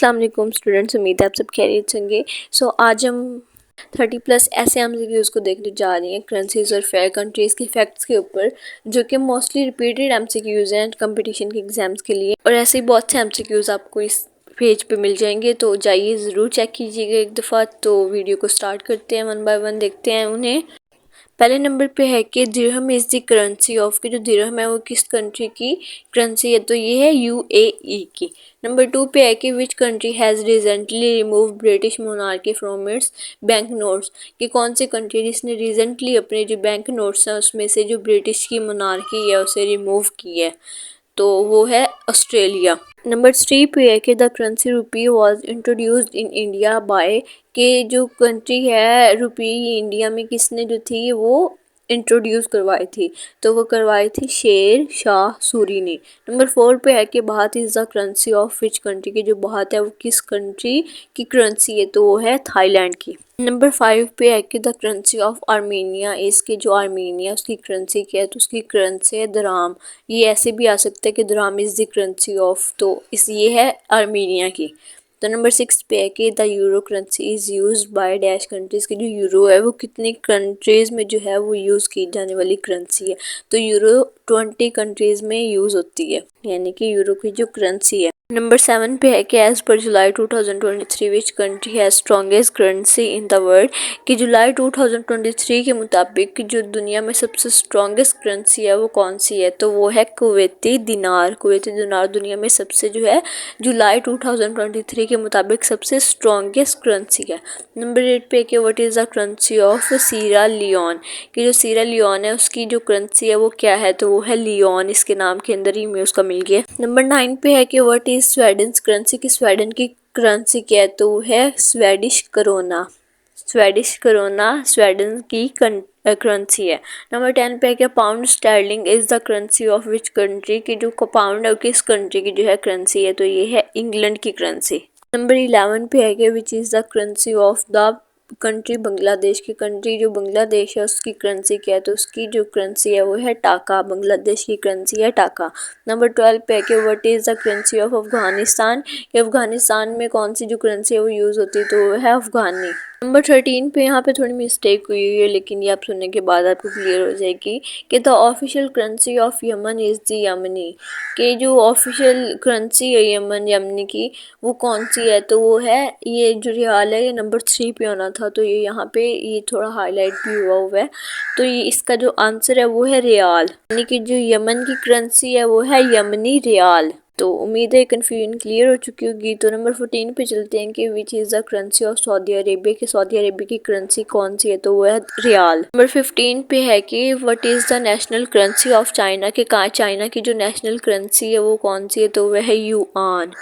अस्सलाम वालेकुम स्टूडेंट्स, उम्मीद है आप सब खैरियत से होंगे। आज हम 30+ ऐसे एमसीक्यूज़ को देखने जा रहे हैं करेंसीज और फेयर कंट्रीज़ के फैक्ट्स के ऊपर, जो कि मोस्टली रिपीटेड एमसीक्यूज़ हैं कंपटीशन के एग्जाम्स के लिए। और ऐसे ही बहुत से एमसीक्यूज़ आपको इस पेज पे मिल जाएंगे, तो जाइए ज़रूर चेक कीजिएगा एक दफ़ा। तो वीडियो को स्टार्ट करते हैं, वन बाय वन देखते हैं उन्हें। पहले नंबर पे है कि दिरहम इज़ द करेंसी ऑफ, कि जो दिरहम है वो किस कंट्री की करेंसी है, तो ये है यूएई की। नंबर 2 पे है कि विच country has recently remove British monarchy from its bank notes, कि कौन सी कंट्री जिसने रिसेंटली अपने जो बैंक नोट्स हैं उसमें से जो ब्रिटिश की मोनार्की है उसे रिमूव की है, तो वो है ऑस्ट्रेलिया। नंबर 3 पे है कि the currency rupee was introduced in India by, के जो कंट्री है रुपी इंडिया में किसने जो थी वो इंट्रोड्यूस करवाई थी, तो वो करवाई थी शेर शाह सूरी ने। नंबर 4 पे है कि baht is the currency of which country, की जो बाहत है वो किस कंट्री की करेंसी है, तो वो है थाईलैंड की। नंबर 5 पे है कि द करेंसी ऑफ आर्मीनिया, इसकी जो आर्मीनिया उसकी करेंसी क्या है, तो उसकी करेंसी है दराम। ये ऐसे भी आ सकता है कि dram is the currency of, तो इस ये है आर्मीनिया की। तो नंबर 6 पे है कि the euro currency is used by dash countries, की जो यूरो है वो कितनी कंट्रीज़ में जो है वो यूज़ की जाने वाली करेंसी है, तो यूरो 20 कंट्रीज़ में यूज़ होती है, यानी कि यूरो की जो करेंसी है। नंबर 7 पे है कि as per July 2023 which country has strongest currency in the world, कि जुलाई 2023 के मुताबिक जो दुनिया में सबसे स्ट्रॉन्गेस्ट करेंसी है वो कौन सी है, तो वो है कुवैती दिनार। कुवैती दिनार दुनिया में सबसे जो है जुलाई 2023 के मुताबिक सबसे स्ट्रॉन्गेस्ट करेंसी है। नंबर 8 पे कि what is the currency of Sira Leone, कि जो सीरा लियोन है उसकी जो करेंसी है वो क्या है, तो वो है लियोन, इसके नाम के अंदर ही में उसका मिल गया। नंबर 9 पे है कि व्हाट इज़ स्वीडन करेंसी, की स्वीडन की करेंसी क्या है, तो वो है Swedish corona. Swedish corona Sweden की करेंसी है। नंबर 10 पे है कि pound sterling is the currency of which country, की जो पाउंड है किस कंट्री की जो है करेंसी है, तो ये है इंग्लैंड की करेंसी। नंबर 11 पे है कि which is the currency of the country Bangladesh, की कंट्री जो बांग्लादेश है उसकी करेंसी क्या है, तो उसकी जो करेंसी है वो है टाका। बांग्लादेश की करेंसी है टाका। नंबर 12 पे है कि what is the currency of Afghanistan, कि अफगानिस्तान में कौन सी जो करेंसी है वो यूज़ होती है, तो वो है अफगानी। नंबर 13 पे यहाँ पे थोड़ी मिस्टेक हुई है, लेकिन ये आप सुनने के बाद आपको क्लियर हो जाएगी कि the official currency of Yemen is the Yemeni, कि जो ऑफिशियल करेंसी है यमनी की वो कौन सी है, तो वो है ये जो रियाल है, ये नंबर 3 पे आना था, तो ये यहाँ पे ये थोड़ा हाईलाइट भी हुआ है, तो ये इसका जो आंसर है वो है रियाल, यानी कि जो यमन की करेंसी है वो है यमनी रियाल। तो उम्मीद है कन्फ्यूजन क्लियर हो चुकी होगी। तो नंबर 14 पे चलते हैं कि which is the currency of Saudi Arabia, की सऊदी अरेबिया की करेंसी कौन सी है, तो वो है रियाल। नंबर 15 पे है कि what is the national currency of China, के कहाँ चाइना की जो नेशनल करेंसी है वो कौन सी है, तो वह है युआन।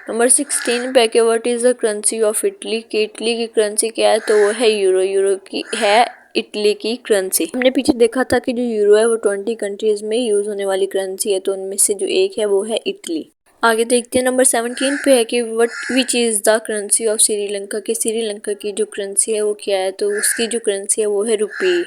नंबर 16 पे है कि what is the currency of Italy, की इटली की करेंसी क्या है, तो वो है यूरो। यूरो की है इटली की करेंसी। हमने पीछे देखा था कि जो यूरो है वो 20 कंट्रीज़ में यूज़ होने वाली करेंसी है, तो उनमें से जो एक है वो है इटली। आगे देखते हैं नंबर 17 पे है कि what which is the currency of Sri Lanka, के श्रीलंका की जो करेंसी है वो क्या है, तो उसकी जो करेंसी है वो है रुपी।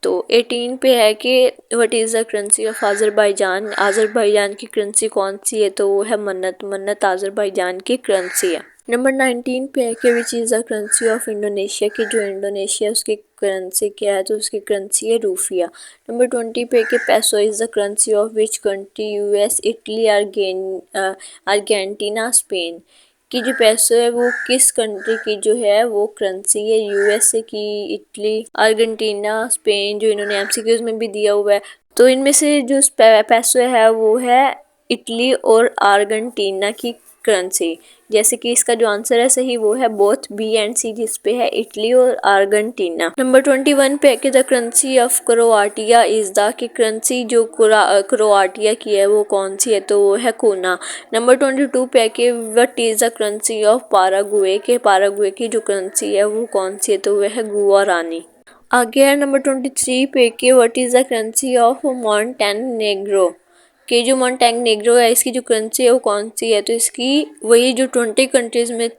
तो 18 पे है कि what is the currency of Azerbaijan, Azerbaijan की करेंसी कौन सी है, तो वो है मन्नत। मन्नत अज़रबैजान की करेंसी है। नंबर 19 पे है कि which is the currency of Indonesia, की जो इंडोनेशिया उसकी करेंसी क्या है, तो उसकी करेंसी है रूफिया। नंबर 20 पे है कि पैसो is the currency of which country, US, Italy, Argentina, Spain, की जो पैसो है वो किस कंट्री की जो है वो करेंसी है, यूएसए की, इटली, अर्जेंटीना, स्पेन, जो इन्होंने एमसीक्यूज़ में भी दिया हुआ है। तो इनमें से जो पैसो है वो है इटली और अर्जेंटीना की करेंसी, जैसे कि इसका जो आंसर है सही वो है बोथ बी एंड सी, जिस पे है इटली और अर्जेंटीना। नंबर 21 पे है कि the currency of Croatia is the, की करेंसी जो क्रोआटिया की है वो कौन सी है, तो वो है कोना। नंबर 22 पे है कि what is the currency of Paraguay, के पारागुए की जो करेंसी है वो कौन सी है, तो वो है गुआरानी। आगे है नंबर 23 पे कि what is the currency of Montenegro, कि जो मोंटेनेग्रो है इसकी जो करेंसी है वो कौन सी है, तो इसकी वही जो 20 कंट्रीज़ में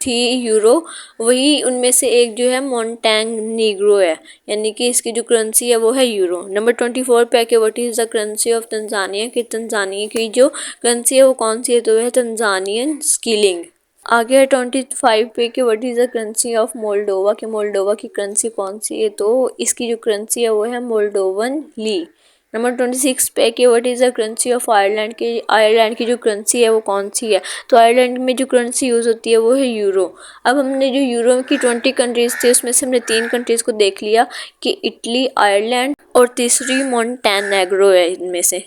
थी यूरो, वही उनमें से एक जो है मोंटेनेग्रो है, यानी कि इसकी जो करेंसी है वो है यूरो। नंबर 24 पे है कि what is the currency of Tanzania, कि तंजानिया की जो करेंसी है वो कौन सी है, तो वह है तंजानियन स्किलिंग। आगे है 25 पे कि what is the currency of Moldova, कि मोल्डोवा की करेंसी कौन सी है, तो इसकी जो करेंसी है वो है मोल्डोवन ली। नंबर 26 पे कि what is the currency of Ireland, की आयरलैंड की जो करेंसी है वो कौन सी है, तो आयरलैंड में जो करेंसी यूज़ होती है वो है यूरो। अब हमने जो यूरो की 20 कंट्रीज़ थी उसमें से हमने 3 कंट्रीज़ को देख लिया कि इटली, आयरलैंड और तीसरी मोंटेनेग्रो है इनमें से।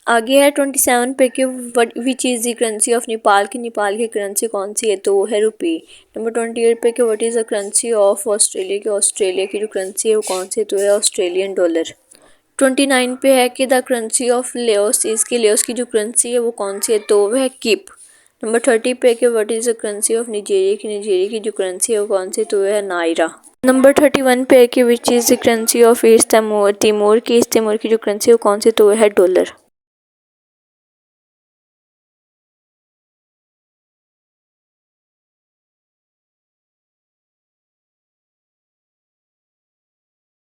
आगे है 27 पे कि what which is the currency of Nepal, की नेपाल की करेंसी कौन सी है, तो वो है रुपी। नंबर 28 पे कि what is the currency of Australia, की ऑस्ट्रेलिया की जो करेंसी है वो कौन सी है, तो है ऑस्ट्रेलियन डॉलर। 29 पे है कि द करेंसी ऑफ लेओस, इसकी लेओस की जो करेंसी है वो कौन सी है, तो वो है किप। नंबर 30 पे कि what is the currency of निजेरिया, की निजेरिया की जो करेंसी है वो कौन सी है, तो वो है नायरा। नंबर 31 पे है कि which is the currency of east Timor, की ईस्ट तिमोर की जो करेंसी है वो कौन सी, तो वो है डॉलर।